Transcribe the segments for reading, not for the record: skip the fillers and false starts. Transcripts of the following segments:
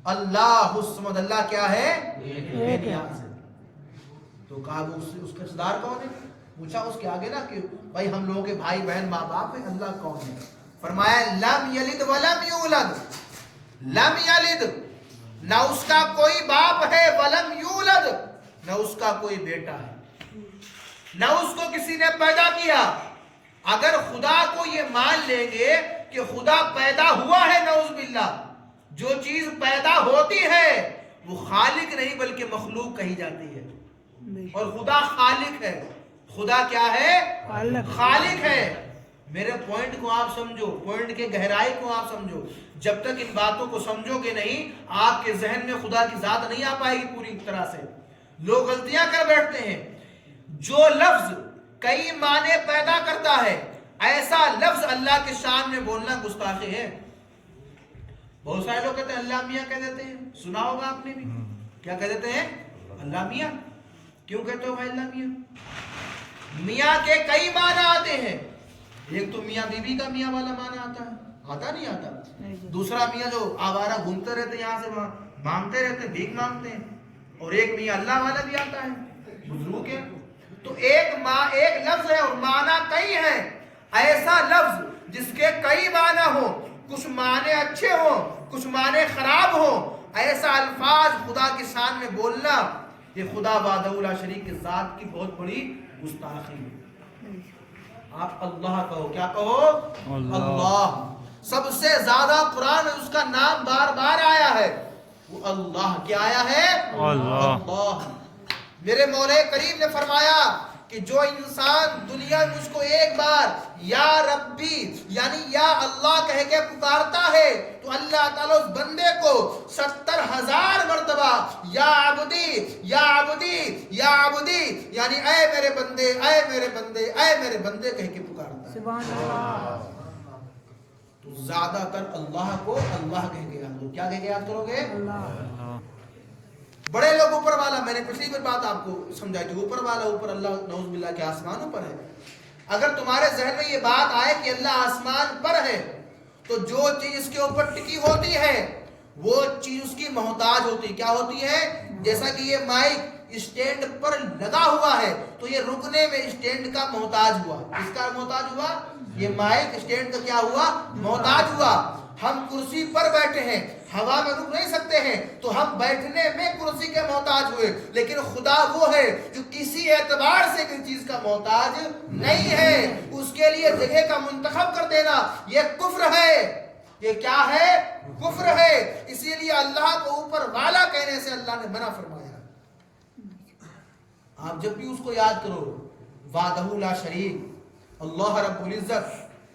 اللہ الصمد، اللہ کیا ہے؟ بے نیاز ہے۔ تو کہا وہ اس کا رشتہ کون ہے؟ پوچھا اس کے آگے نا کہ بھائی ہم لوگوں کے بھائی بہن ماں باپ ہیں، اللہ کون ہے؟ فرمایا لم یلد ولم یولد، لم یلد نہ اس کا کوئی باپ ہے، ولم یولد نہ اس کا کوئی بیٹا ہے، نہ اس کو کسی نے پیدا کیا۔ اگر خدا کو یہ مان لیں گے کہ خدا پیدا ہوا ہے، نعوذ باللہ، جو چیز پیدا ہوتی ہے وہ خالق نہیں بلکہ مخلوق کہی جاتی ہے، اور خدا خالق ہے۔ خدا کیا ہے؟ خالق ہے۔ میرے پوائنٹ کو آپ سمجھو، پوائنٹ کے گہرائی کو آپ سمجھو۔ جب تک ان باتوں کو سمجھو گے نہیں، آپ کے ذہن میں خدا کی ذات نہیں آ پائے گی پوری طرح سے۔ لوگ غلطیاں کر بیٹھتے ہیں۔ جو لفظ کئی معنی پیدا کرتا ہے، ایسا لفظ اللہ کے شان میں بولنا گستاخی ہے۔ بہت سارے لوگ کہتے ہیں اللہ میاں کہہ دیتے ہیں، سنا ہوگا آپ نے بھی، کیا کہہ دیتے ہیں؟ اللہ میاں۔ کیوں کہتے ہو بھائی اللہ میاں؟ میاں کے کئی معنی آتے ہیں۔ ایک تو میاں بی بی کا میاں والا معنی آتا ہے، آتا نہیں آتا؟ دوسرا میاں جو آوارہ گھومتے رہتے یہاں سے وہاں، مانگتے رہتے، بھیک مانگتے ہیں۔ اور ایک میاں اللہ والا بھی آتا ہے، بزرگ ہے۔ تو ایک لفظ ہے اور معنی کئی ہیں۔ ایسا لفظ جس کے کئی معنی ہوں، کچھ معنی اچھے ہوں، کچھ معنی خراب ہوں، ایسا الفاظ خدا کی شان میں بولنا، یہ خدا وحدہ لا شریک کی ذات کی بہت بڑی گستاخی ہے۔ آپ اللہ کہو، کیا کہو؟ اللہ۔ سب سے زیادہ قرآن میں اس کا نام بار بار آیا ہے، وہ اللہ کیا آیا ہے؟ اللہ۔ میرے مولا کریم نے فرمایا کہ جو انسان دنیا میں مجھ کو ایک بار یا ربی یعنی یا اللہ کہہ کے پکارتا ہے تو اللہ تعالیٰ اس بندے کو 70,000 مرتبہ یا عبدی یا عبدی یا عبدی یعنی اے میرے بندے، اے میرے بندے، اے میرے بندے کہہ کے پکارتا ہے۔ سبحان اللہ۔ تو زیادہ تر اللہ کو اللہ کہہ کے یاد کرو۔ کیا کہہ کے یاد کرو گے؟ اللہ۔ بڑے لوگ اوپر والا، میں نے پچھلی بار بات آپ کو سمجھائی تھی، اوپر والا، اوپر اللہ، نعوذ باللہ کے آسمانوں پر ہے۔ اگر تمہارے ذہن میں یہ بات آئے کہ اللہ آسمان پر ہے تو جو چیز اس کے اوپر ٹکی ہوتی ہے وہ چیز اس کی محتاج ہوتی ہے۔ کیا ہوتی ہے؟ جیسا کہ یہ مائک اسٹینڈ پر لگا ہوا ہے تو یہ رکنے میں اسٹینڈ کا محتاج ہوا۔ کس کا محتاج ہوا؟ یہ مائک اسٹینڈ کا کیا ہوا؟ محتاج ہوا۔ ہم کرسی پر بیٹھے ہیں، ہوا میں رک نہیں سکتے ہیں تو ہم بیٹھنے میں کرسی کے محتاج ہوئے، لیکن خدا وہ ہے جو کسی اعتبار سے کسی چیز کا محتاج نہیں ہے۔ اس کے لیے جگہ کا منتخب کر دینا یہ کفر ہے۔ یہ کیا ہے؟ کفر ہے۔ اسی لیے اللہ کو اوپر والا کہنے سے اللہ نے منع فرمایا۔ آپ جب بھی اس کو یاد کرو، وحدہ لا شریک، اللہ رب العزت،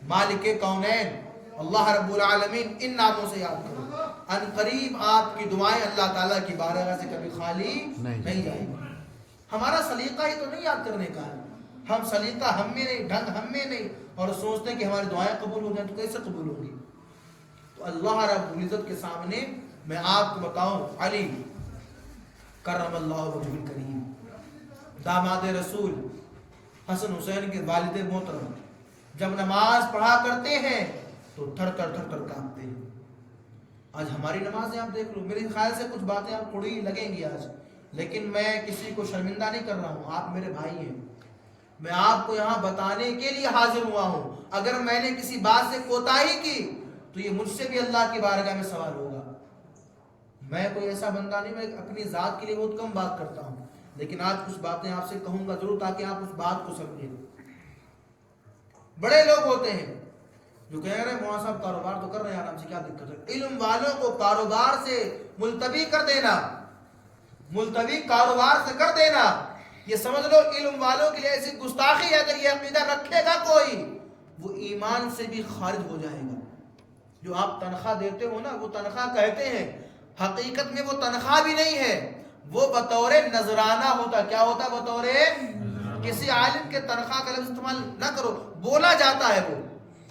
مالک کونین، اللہ رب العالمین، ان ناموں سے یاد کرو۔ ان قریب آپ کی دعائیں اللہ تعالیٰ کی بارگاہ سے کبھی خالی نہیں جائیں گی۔ ہمارا سلیقہ ہی تو نہیں یاد کرنے کا ہے، ہم سلیقہ ہم میں نہیں، ڈھنگ ہم میں نہیں، اور سوچتے ہیں کہ ہماری دعائیں قبول ہو جائیں تو کیسے قبول ہوگی؟ تو اللہ رب العزت کے سامنے میں آپ کو بتاؤں، علی کرم اللہ وجہ الکریم، داماد رسول حسن حسین کے والد محترم، جب نماز پڑھا کرتے ہیں تو تھر تھر تھر تھر کانپتے ہیں۔ آج ہماری نمازیں آپ دیکھ لو، میرے خیال سے کچھ باتیں آپ تھوڑی لگیں گی آج، لیکن میں کسی کو شرمندہ نہیں کر رہا ہوں، آپ میرے بھائی ہیں، میں آپ کو یہاں بتانے کے لیے حاضر ہوا ہوں۔ اگر میں نے کسی بات سے کوتاہی کی تو یہ مجھ سے بھی اللہ کی بارگاہ میں سوال ہوگا۔ میں کوئی ایسا بندہ نہیں، میں اپنی ذات کے لیے بہت کم بات کرتا ہوں، لیکن آج کچھ باتیں آپ سے کہوں گا ضرور تاکہ آپ اس بات کو سمجھیں۔ بڑے لوگ ہوتے ہیں جو کہہ رہے ہیں مولانا صاحب کاروبار تو کر رہے ہیں آرام سے، کیا دقت ہے؟ علم والوں کو کاروبار سے ملتوی کر دینا، ملتوی کاروبار سے کر دینا، یہ سمجھ لو علم والوں کے لیے ایسی گستاخی ہے۔ اگر یہ عقیدہ رکھے گا کوئی، وہ ایمان سے بھی خارج ہو جائے گا۔ جو آپ تنخواہ دیتے ہو نا، وہ تنخواہ کہتے ہیں، حقیقت میں وہ تنخواہ بھی نہیں ہے، وہ بطور نذرانہ ہوتا۔ کیا ہوتا؟ بطور کسی عالم کے تنخواہ کا لفظ استعمال نہ کرو، بولا جاتا ہے، وہ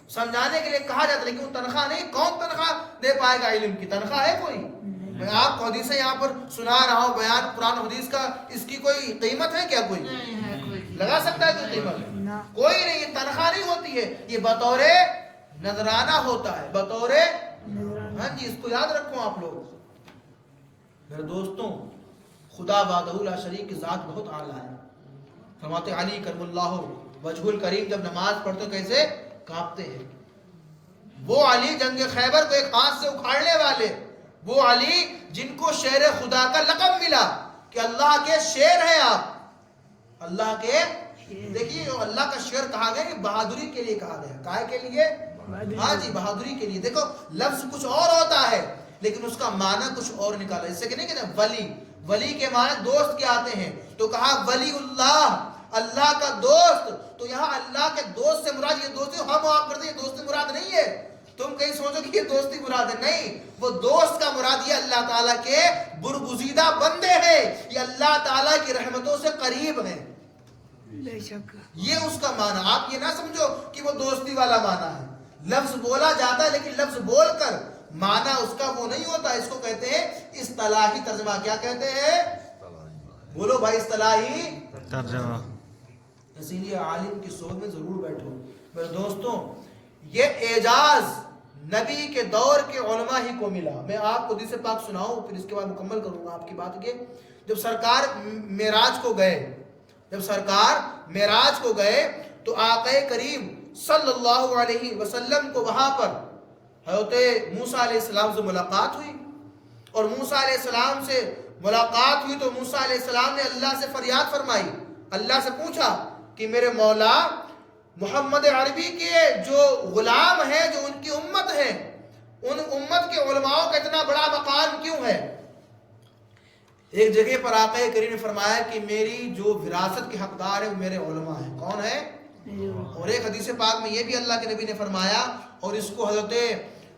سمجھانے کے لیے کہا جاتا ہے، لیکن وہ تنخواہ نہیں۔ کون تنخواہ دے پائے گا؟ علم کی تنخواہ ہے کوئی؟ میں آپ کو حدیثیں یہاں پر سنا رہا ہوں، بیان قرآن حدیث کا، اس کی کوئی قیمت ہے کیا؟ کوئی لگا سکتا ہے کوئی قیمت؟ کوئی نہیں، یہ تنخواہ نہیں ہوتی ہے، یہ بطور نذرانہ ہوتا ہے، بطور ہاں جی، اس کو یاد رکھو آپ لوگ میرے دوستوں. خدا وحدہ لا شریک کی ذات بہت اعلیٰ ہے. فرماتے علی کرم اللہ وجہ الکریم جب نماز پڑھتے کیسے کانپتے ہیں. وہ علی جنگ خیبر کو ایک ہاتھ سے اکھاڑنے والے، وہ علی جن کو شیر خدا کا لقب ملا کہ اللہ کے شیر ہیں آپ، اللہ کے. دیکھیے اللہ کا شیر کہا گیا کہ بہادری کے لیے کہا گیا. کائے کے لیے؟ ہاں جی، بہادری کے لیے. دیکھو لفظ کچھ اور ہوتا ہے لیکن اس کا معنی کچھ اور نکالا. جیسے کہ نہیں کہتے ولی، ولی کے معنی دوست کے آتے ہیں، تو کہا ولی اللہ، اللہ کا دوست. تو یہاں اللہ کے دوست سے مراد یہ دوستی ہم آپ کرتے ہیں، یہ دوستی مراد نہیں ہے. تم کہیں سوچو کہ یہ دوستی مراد ہے، نہیں. وہ دوست کا مراد یہ اللہ تعالیٰ کے برگزیدہ بندے ہیں، یہ اللہ تعالیٰ کی رحمتوں سے قریب ہیں. بے شک یہ اس کا معنی. آپ یہ نہ سمجھو کہ وہ دوستی والا معنی ہے. لفظ بولا جاتا ہے لیکن لفظ بول کر معنی اس کا وہ نہیں ہوتا. اس کو کہتے ہیں اصطلاحی ترجمہ. کیا کہتے ہیں؟ بولو بھائی، اصطلاحی ترجمہ. اسی لیے عالم کی صحبت میں ضرور بیٹھو میرے دوستوں. یہ اعجاز نبی کے دور کے علماء ہی کو ملا. میں آپ کو حدیث پاک سناؤں پھر اس کے بعد مکمل کروں گا آپ کی بات کے. جب سرکار معراج کو گئے، جب سرکار معراج کو گئے تو آقا کریم صلی اللہ علیہ وسلم کو وہاں پر حضرت موسیٰ علیہ السلام سے ملاقات ہوئی. اور موسیٰ علیہ السلام سے ملاقات ہوئی تو موسیٰ علیہ السلام نے اللہ سے فریاد فرمائی، اللہ سے پوچھا کہ میرے مولا محمد عربی کے جو غلام ہیں، جو ان کی امت ہے، ان امت کے علماء کا اتنا بڑا مقام کیوں ہے؟ ایک جگہ پر آقا کریم نے فرمایا کہ میری جو وراثت کے حقدار ہیں وہ میرے علماء ہیں. کون ہے؟ اور ایک حدیث پاک میں یہ بھی اللہ کے نبی نے فرمایا، اور اس کو حضرت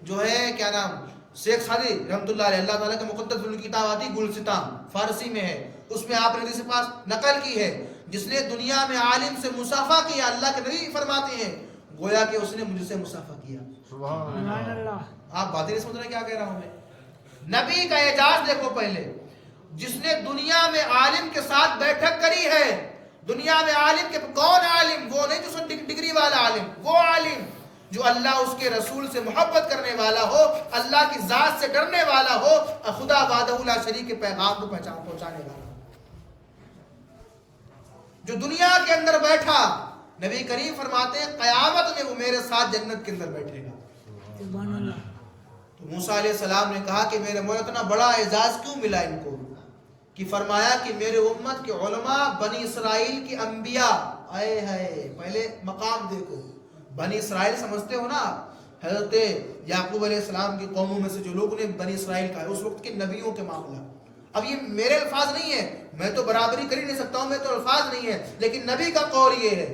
جو ہے کیا نام شیخ سعدی رحمۃ اللہ علیہ، اللہ تعالیٰ کے مقدس کتاب آتی گلستان فارسی میں ہے، اس میں آپ نے حدیث پاک نقل کی ہے، جس نے دنیا میں عالم سے مصافحہ کیا، اللہ کے نبی فرماتے ہیں گویا کہ اس نے مجھ سے مصافحہ کیا. سبحان اللہ. آپ باتیں نہیں سمجھ رہے کیا کہہ رہا ہوں میں؟ نبی کا اعجاز دیکھو پہلے، جس نے دنیا میں عالم کے ساتھ بیٹھک کری ہے. دنیا میں عالم کے کون عالم؟ وہ نہیں جو ڈگری والا عالم، وہ عالم جو اللہ اس کے رسول سے محبت کرنے والا ہو، اللہ کی ذات سے ڈرنے والا ہو، خدا وحدہ لا شریک کے پیغام کو پہنچانے والا ہو. جو دنیا کے اندر بیٹھا، نبی کریم فرماتے ہیں قیامت میں وہ میرے ساتھ جنت کے اندر بیٹھے گا. سبحان اللہ. تو موسیٰ علیہ السلام نے کہا کہ میرے مولا اتنا بڑا اعزاز کیوں ملا ان کو؟ کہ فرمایا کہ میرے امت کے علماء بنی اسرائیل کی انبیاء. آئے ہے پہلے مقام دیکھو. بنی اسرائیل سمجھتے ہو نا، حضرت یعقوب علیہ السلام کی قوموں میں سے جو لوگوں نے بنی اسرائیل کہا ہے، اس وقت کے نبیوں کے معاملہ. اب یہ میرے الفاظ نہیں ہے، میں تو برابری کر ہی نہیں سکتا ہوں، میں تو الفاظ نہیں ہے، لیکن نبی کا قول یہ ہے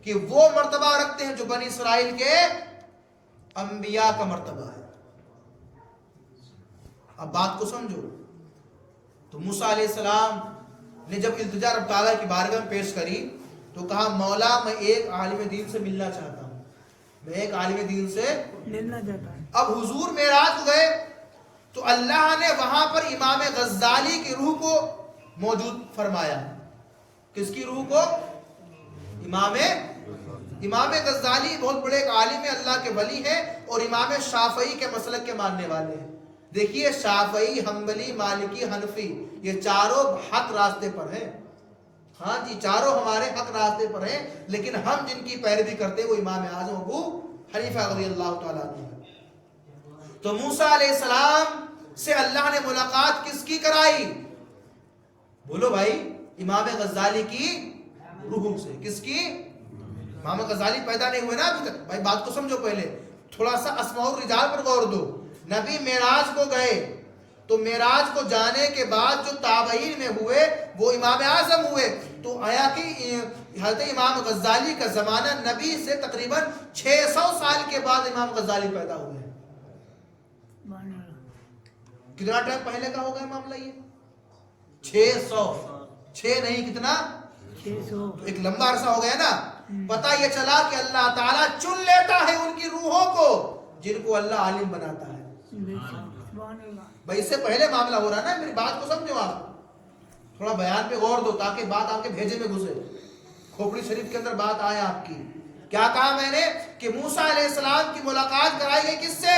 کہ وہ مرتبہ رکھتے ہیں جو بنی اسرائیل کے انبیاء کا مرتبہ ہے. اب بات کو سمجھو. تو موسیٰ علیہ السلام نے جب التجا رب تعالیٰ کی بارگاہ میں پیش کری تو کہا مولا میں ایک عالم دین سے ملنا چاہتا ہوں، میں ایک عالم دین سے ملنا چاہتا ہے. اب حضور معراج کو گئے تو اللہ نے وہاں پر امام غزالی کی روح کو موجود فرمایا. کس کی روح کو؟ امام غزالی بہت بڑے ایک عالم ہیں، اللہ کے ولی ہیں، اور امام شافعی کے مسلک کے ماننے والے ہیں. دیکھیے شافعی، حنبلی، مالکی، حنفی، یہ چاروں حق راستے پر ہیں. ہاں جی، چاروں ہمارے حق راستے پر ہیں، لیکن ہم جن کی پیروی کرتے ہیں وہ امام اعظم ابو حنیفہ رضی اللہ تعالیٰ عنہ. تو موسیٰ علیہ السلام سے اللہ نے ملاقات کس کی کرائی؟ بولو بھائی، امام غزالی کی روح سے. کس کی؟ امام غزالی پیدا نہیں ہوئے نا ابھی تک. بھائی بات کو سمجھو، پہلے تھوڑا سا اسماء الرجال پر غور دو. نبی معراج کو گئے تو معراج کو جانے کے بعد جو تابعین میں ہوئے وہ امام اعظم ہوئے. تو آیا کہ حضرت امام غزالی کا زمانہ نبی سے تقریباً 600 سال کے بعد امام غزالی پیدا ہوئے ہیں. کتنا ٹائم پہلے کا ہوگا معاملہ یہ؟ 600. 6 نہیں، کتنا؟ 600. ایک لمبا عرصہ ہو گیا نا. پتہ یہ چلا کہ اللہ تعالیٰ چن لیتا ہے ان کی روحوں کو جن کو اللہ عالم بناتا ہے. بھائی اس سے پہلے معاملہ ہو رہا ہے نا. میری بات کو سمجھو، آپ تھوڑا بیان پہ غور دو تاکہ بات آپ کے بھیجے میں گھسے، کھوپڑی شریف کے اندر بات آئے آپ کی. کیا کہا میں نے کہ موسیٰ علیہ السلام کی ملاقات کرائی گئی کس سے؟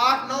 8, 9,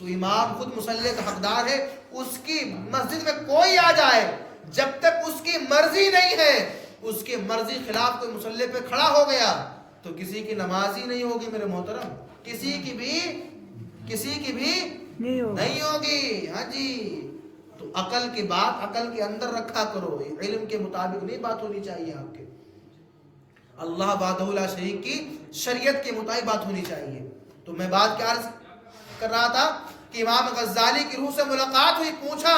تو امام خود مصلی کا حقدار ہے. اس کی مسجد میں کوئی آ جائے, جب تک اس کی مرضی نہیں ہے, اس کی مرضی خلاف کوئی مصلی پہ کھڑا ہو گیا تو کسی کی نماز ہی نہیں ہوگی میرے محترم, کسی کی بھی نہیں ہوگی. ہاں جی, تو عقل کی بات عقل کے اندر رکھا کرو, علم کے مطابق نہیں بات ہونی چاہیے آپ کے, اللہ وحدہ لا شریک کی شریعت کے مطابق بات ہونی چاہیے. تو میں بات کیا عرض کر رہا تھا کہ امام غزالی کی روح سے ملاقات ہوئی, پوچھا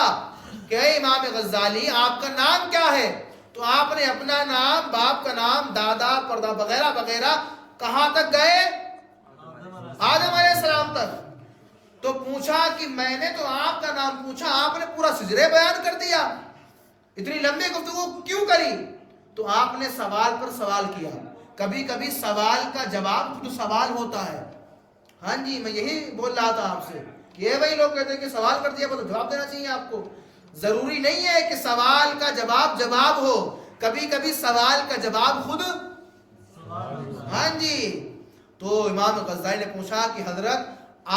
کہ اے امام غزالی آپ کا نام کیا ہے؟ تو آپ نے اپنا نام, باپ کا نام, دادا پردہ وغیرہ وغیرہ کہاں تک گئے؟ آدم علیہ السلام تک. تو پوچھا کہ میں نے تو آپ کا نام پوچھا, آپ نے پورا سجرے بیان کر دیا, اتنی لمبی گفتگو کیوں کری؟ تو آپ نے سوال پر سوال کیا. کبھی کبھی سوال کا جواب خود سوال ہوتا ہے. ہاں جی, میں یہی بول رہا تھا آپ سے, یہ وہی لوگ کہتے ہیں کہ سوال کر دیا تو جواب دینا چاہیے آپ کو. ضروری نہیں ہے کہ سوال کا جواب ہو, کبھی کبھی سوال کا جواب خود. ہاں جی, تو امام غزالی نے پوچھا کہ حضرت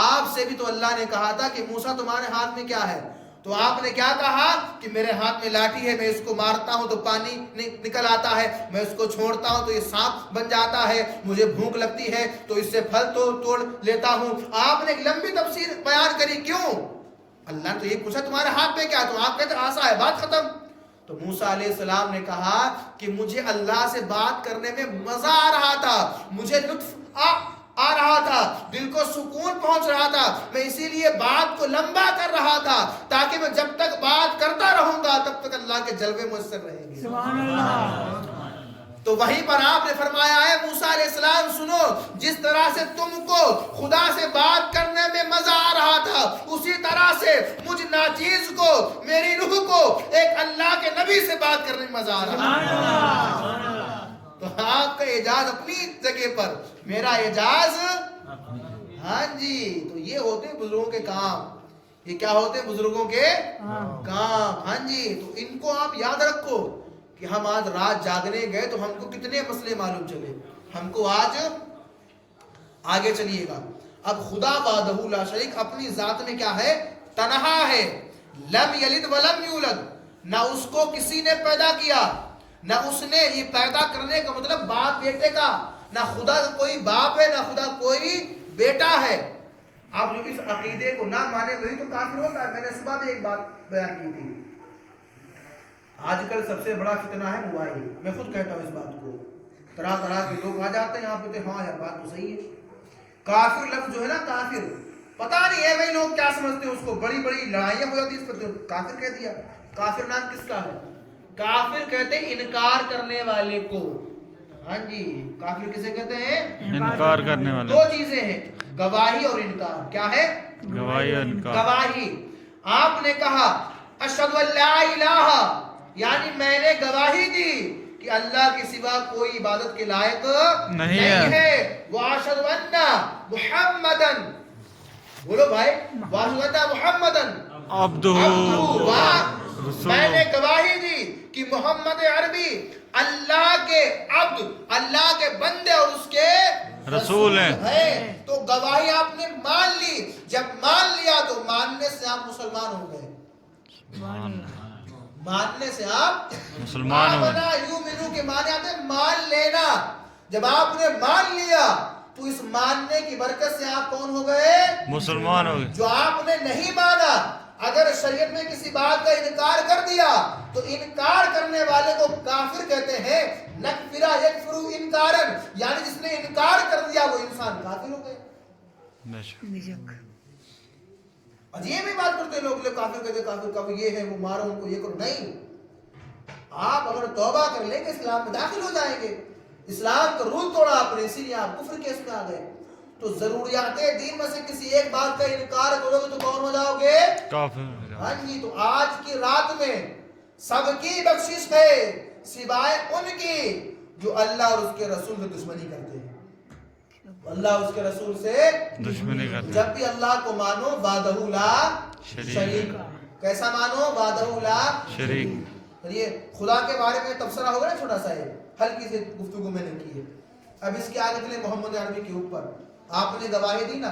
آپ سے بھی تو اللہ نے کہا تھا کہ موسیٰ تمہارے ہاتھ میں کیا ہے؟ تو آپ نے کیا کہا کہ میرے ہاتھ میں لاٹھی ہے, میں اس کو مارتا ہوں تو پانی نکل آتا ہے, میں اس کو چھوڑتا ہوں تو یہ سانپ بن جاتا ہے, مجھے بھوک لگتی ہے تو اس سے پھل توڑ لیتا ہوں. آپ نے ایک لمبی تفسیر بیان کری. کیوں؟ اللہ نے تو یہ پوچھا تمہارے ہاتھ میں کیا, تو آپ کہتے آسا ہے, بات ختم. تو موسیٰ علیہ السلام نے کہا کہ مجھے اللہ سے بات کرنے میں مزہ آ رہا تھا, مجھے لطف آ رہا تھا, دل کو سکون پہنچ رہا تھا, میں اسی لیے بات کو لمبا کر رہا تھا تاکہ میں جب تک بات کرتا رہوں گا تب تک اللہ کے جلوے میسر رہیں گے. سبحان اللہ. تو وہیں پر آپ نے فرمایا ہے موسیٰ علیہ السلام سنو, جس طرح سے تم کو خدا سے بات کرنے میں مزہ آ رہا تھا, اسی طرح سے مجھ ناچیز کو, میری روح کو ایک اللہ کے نبی سے بات کرنے میں مزہ آ رہا تھا. تو آپ کا اعجاز اپنی جگہ پر, میرا اعجاز. ہاں جی, تو یہ ہوتے ہیں بزرگوں کے کام. یہ کیا ہوتے ہیں بزرگوں کے کام. ہاں جی, تو ان کو آپ یاد رکھو کہ ہم آج رات جاگنے گئے تو ہم کو کتنے مسئلے معلوم چلے, ہم کو آج آگے چلیے گا. اب خدا وحدہ لا شریک اپنی ذات میں کیا ہے؟ تنہا ہے. لم یلد ولم یولد, نہ اس کو کسی نے پیدا کیا, نہ اس نے, یہ پیدا کرنے کا مطلب باپ بیٹے کا, نہ خدا کا کوئی باپ ہے نہ خدا کوئی بیٹا ہے. آپ جو اس عقیدے کو نہ مانے وہی تو کافر ہوتا ہے. میں نے صبح بھی ایک بات بیان کی تھی, آج کل سب سے بڑا فتنہ ہے موبائل. میں خود کہتا ہوں اس بات کو, طرح طرح کے لوگ آ جاتے ہیں یہاں پہ, ہاں یار بات تو صحیح ہے. کافر لفظ جو ہے نا, کافر, پتہ نہیں ہے وہی لوگ کیا سمجھتے ہیں اس کو, بڑی بڑی لڑائیاں ہو جاتی اس پر, کافر کہہ دیا. کافر نام کس کا ہے؟ کافر کہتے ہیں انکار کرنے والے کو. ہاں جی, کافر کسے کہتے ہیں؟ انکار کرنے والے. دو چیزیں ہیں, گواہی اور انکار. کیا ہے؟ گواہی اور انکار. گواہی, آپ نے کہا اشہد ان لا الہ, یعنی میں نے گواہی دی کہ اللہ کے سوا کوئی عبادت کے لائق نہیں ہے. واشہد ان محمدن, بولو بھائی, واشہد ان محمدن عبدہ, میں نے گواہی دی کہ محمد عربی اللہ کے عبد, اللہ کے بندے اور اس کے رسول ہیں. تو گواہی آپ نے مان لی, جب مان لیا تو ماننے سے آپ مسلمان ہو گئے. ماننے سے آپ مسلمان ہو گئے. یؤمنو کے معنی آتے ہیں مان لینا. جب آپ نے مان لیا تو اس ماننے کی برکت سے آپ کون ہو گئے؟ مسلمان ہو گئے. جو آپ نے نہیں مانا, اگر شریعت میں کسی بات کا انکار کر دیا تو انکار کرنے والے کو کافر کہتے ہیں. نکفرا یکفرو انکارن, یعنی جس نے انکار کر دیا وہ انسان کافر ہو گئے. عجیب ہی بات کرتے لوگ, کافر کہتے کافر یہ ہے, وہ مارو ان کو, یہ کرو. نہیں, آپ اگر توبہ کر لیں گے اسلام میں داخل ہو جائیں گے. اسلام کا رول توڑا آپ نے, اسی لیے آپ کفر کے اس میں آ گئے. تو ضروریات دین میں سے کسی ایک بات کا انکار کرو گے تو کون ہو جاؤ گے؟ کافر. ہاں جی, تو آج کی رات میں سب کی بخشش ہے سوائے ان کی جو اللہ اور اس کے رسول سے دشمنی کرتے ہیں. اللہ اور اس کے رسول سے دشمنی کرتے ہیں. جب بھی اللہ کو مانو وحدہ لا شریک. کیسا مانو؟ وحدہ لا شریک. یہ خدا کے بارے میں تبصرہ ہوگا نا چھوٹا سا, ہے ہلکی سی گفتگو میں نے کی ہے. اب اس کے آگے چلے محمد عربی کے اوپر. آپ نے گواہی دی نا,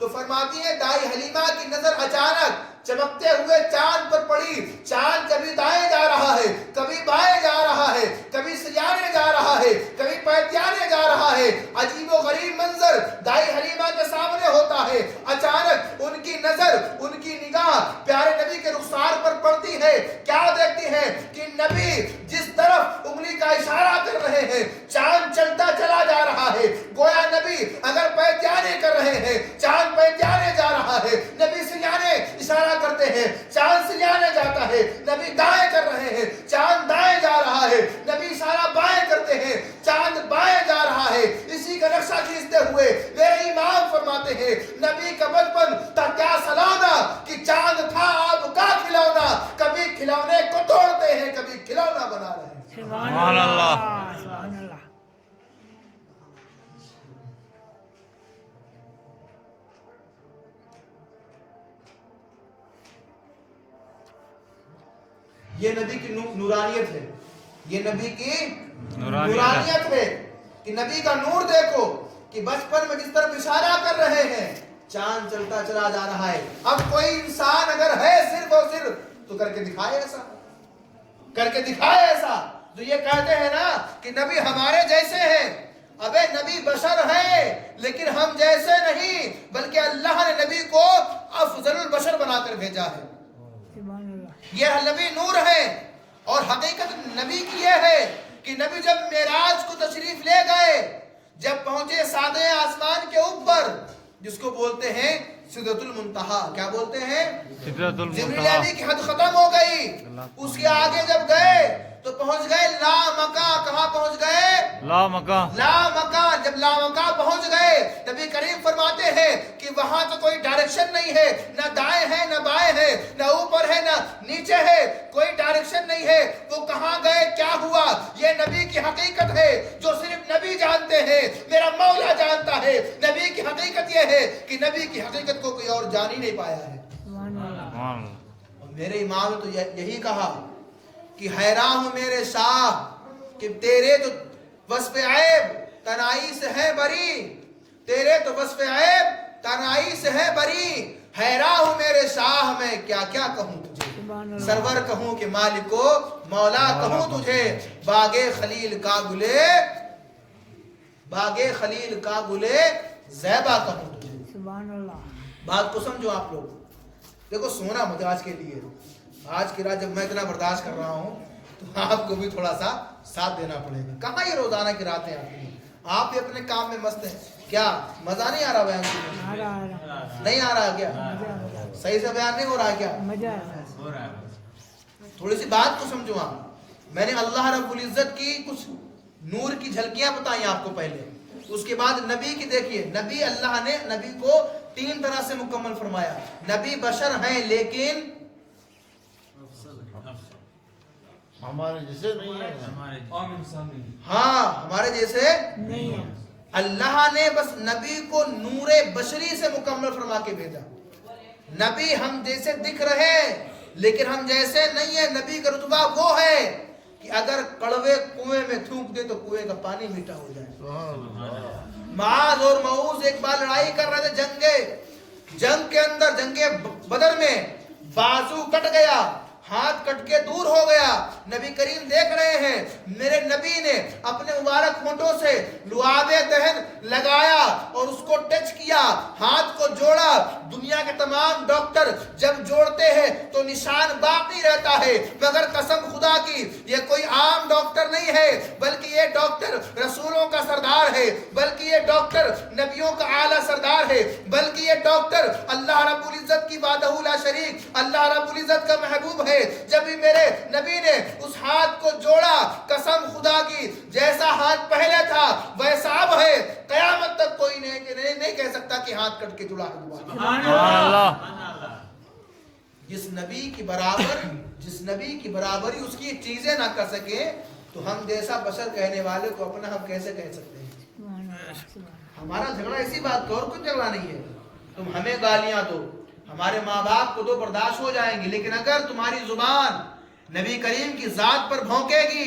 تو فرماتی ہے دائی حلیمہ کی نظر اچانک چمکتے ہوئے چاند پر پڑی. چاند کبھی دائیں جا رہا ہے, کبھی بائیں جا رہا ہے, کبھی سجانے جا رہا ہے, کبھی پیتیانے جا رہا ہے. عجیب و غریب منظر دائی حلیمہ کے سامنے ہوتا ہے. اچانک ان کی نظر, ان کی نگاہ پیارے نبی کے رخسار پر پڑتی ہے. کیا دیکھتی ہے کہ نبی جس طرف انگلی کا اشارہ کر رہے ہیں چاند چلتا چلا جا رہا ہے. گویا نبی اگر پیتیانے کر رہے ہیں چاند پیتیانے جا رہا ہے. نبی سجانے اشارہ کرتے ہیں چاند سجانے جاتا ہے. نبی دائیں کر رہے ہیں چاند دائیں جا رہا ہے. نبی اشارہ بائیں کرتے ہیں چاند بائیں جا رہا ہے. اسی کا نقشہ کھینچتے ہوئے میرے امام فرماتے ہیں نبی کا بچپن تھا کیا سلانا کہ چاند تھا آپ کا کھلونا. کبھی کھلونے کو توڑتے ہیں کبھی کھلونا بنا رہے ہیں. سبحان اللہ سبحان اللہ. یہ نبی کی نورانیت ہے, یہ نبی کی نورانیت نورانیت ہے کہ نبی کا نور دیکھو کہ بچپن میں جس طرف اشارہ کر رہے ہیں چاند چلتا چلا جا رہا ہے. اب کوئی انسان اگر ہے صرف اور صرف تو کر کے دکھائے ایسا, کر کے دکھائے ایسا. تو یہ کہتے ہیں نا کہ نبی ہمارے جیسے ہیں. ابے نبی بشر ہے لیکن ہم جیسے نہیں, بلکہ اللہ نے نبی کو افضل البشر بنا کر بھیجا ہے. یہ نبی نور ہے. اور حقیقت نبی کی یہ ہے کہ نبی جب معراج کو تشریف لے گئے, جب پہنچے سادے آسمان کے اوپر جس کو بولتے ہیں سدرۃ المنتہا. کیا بولتے ہیں؟ سدرۃ جبریل المنتہا. امین کی حد ختم ہو گئی. اس کے آگے جب گئے تو پہنچ گئے لا مکان. کہاں پہنچ گئے؟ لا مکان. لا مکان. جب لا مکان پہنچ گئے نبی کریم فرماتے ہیں کہ وہاں تو کوئی ڈائریکشن نہیں ہے, نہ دائیں ہے نہ بائیں ہے, نہ اوپر ہے نہ نیچے ہے, کوئی ڈائریکشن نہیں ہے. وہ کہاں گئے, کیا ہوا؟ یہ نبی کی حقیقت ہے جو صرف نبی جانتے ہیں, میرا مولا جانتا ہے. نبی کی حقیقت یہ ہے کہ نبی کی حقیقت کو کوئی اور جان ہی نہیں پایا ہے. اور میرے امام نے تو یہی کہا کہ حیران ہوں میرے شاہ کہ تیرے تو وصف عیب تنائی سے ہے بری, تیرے تو وصف عیب تنائی سے ہے بری. حیران ہوں میرے شاہ میں کیا کیا کہوں تجھے, سرور کہوں کہ مالکو مولا کہوں تجھے. باغے خلیل کا گلے, باغے خلیل کا گلے زیبا کہوں تجھے. سبحان اللہ. بات کو سمجھو آپ لوگ. دیکھو سونا مزاج کے لیے آج کی رات جب میں اتنا برداشت کر رہا ہوں تو آپ کو بھی تھوڑا سا ساتھ دینا پڑے گا. کہاں یہ روزانہ کی راتیں آتی ہیں, آپ بھی اپنے کام میں مست ہیں. کیا مزہ نہیں آ رہا بیان کرنے؟ نہیں آ رہا کیا؟ صحیح سے بیان نہیں ہو رہا کیا؟ تھوڑی سی بات کو سمجھو آپ. میں نے اللہ رب العزت کی کچھ نور کی جھلکیاں بتائیں آپ کو پہلے, اس کے بعد نبی کی دیکھیے. نبی اللہ نے نبی کو 3 طرح سے مکمل فرمایا. نبی بشر ہیں لیکن ہمارے جیسے نہیں ہے, ہاں ہمارے جیسے نہیں ہے. اللہ نے بس نبی کو نور بشری سے مکمل فرما کے بھیجا. نبی ہم جیسے دکھ رہے لیکن ہم جیسے نہیں ہیں. نبی کا رتبہ وہ ہے کہ اگر کڑوے کنویں میں تھوک دے تو کنویں کا پانی میٹھا ہو جائے. معاذ اور معوذ ایک بار لڑائی کر رہے تھے جنگ کے اندر, جنگ بدر میں بازو کٹ گیا, ہاتھ کٹ کے دور ہو گیا. نبی کریم دیکھ رہے ہیں, میرے نبی نے اپنے مبارک ہونٹوں سے لعاب دہن لگایا اور اس کو ٹچ کیا, ہاتھ کو جوڑا. دنیا کے تمام ڈاکٹر جب جوڑتے ہیں تو نشان باقی رہتا ہے, مگر قسم خدا کی یہ کوئی عام ڈاکٹر نہیں ہے, بلکہ یہ ڈاکٹر رسولوں کا سردار ہے, بلکہ یہ ڈاکٹر نبیوں کا اعلیٰ سردار ہے, بلکہ یہ ڈاکٹر اللہ رب العزت کی وحدہ لا شریک, اللہ رب العزت کا محبوب ہے. جب بھی میرے نبی نے اس ہاتھ کو جوڑا, قسم خدا کی جیسا ہاتھ پہلے تھا ویسا اب ہے. قیامت تک کوئی نہیں کہہ سکتا کہ ہاتھ کٹ کے جڑا ہوا. سبحان اللہ. جس نبی کی برابری اس کی چیزیں نہ کر سکے تو ہم جیسا بشر کہنے والے کو اپنا ہم کیسے کہہ سکتے ہیں؟ ہمارا جھگڑا اسی بات کا, اور کچھ جھگڑا نہیں ہے. تم ہمیں گالیاں دو, ہمارے ماں باپ کو دو, برداشت ہو جائیں گی, لیکن اگر تمہاری زبان نبی کریم کی ذات پر بھونکے گی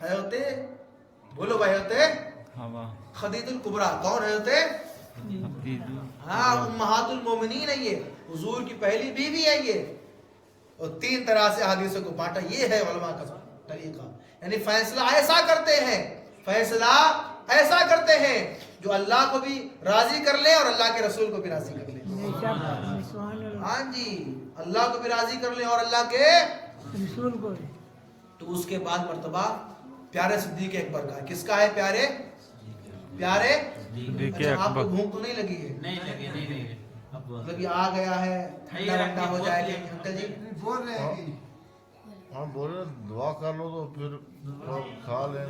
حضرت بولو بھائی حضرت ہوا خدیجہ الکبریٰ کون ہے حضرت عبداللہ ہاں امہات المومنین ہے یہ حضور کی پہلی بیوی ہے یہ اور 3 طرح سے حدیثوں کو بانٹا یہ ہے علماء کا طریقہ یعنی فیصلہ ایسا کرتے ہیں فیصلہ ایسا کرتے ہیں جو اللہ کو بھی راضی کر لے اور اللہ کے رسول کو بھی راضی کر لے بے شک سبحان اللہ ہاں جی اللہ کو بھی راضی کر لے اور اللہ کے رسول کو تو اس کے بعد مرتبہ پیارے صدیق اکبر کا ہے کس کا ہے پیارے پیارے دیکھیے اچھا آپ کو اکبر بھوک تو نہیں لگی ہے نہیں لگے اب مطلب یہ آ گیا ہے ٹھنڈا ونڈا ہو جائے گا انکل جی ہم بولے دعا کر لو تو پھر کھا لیں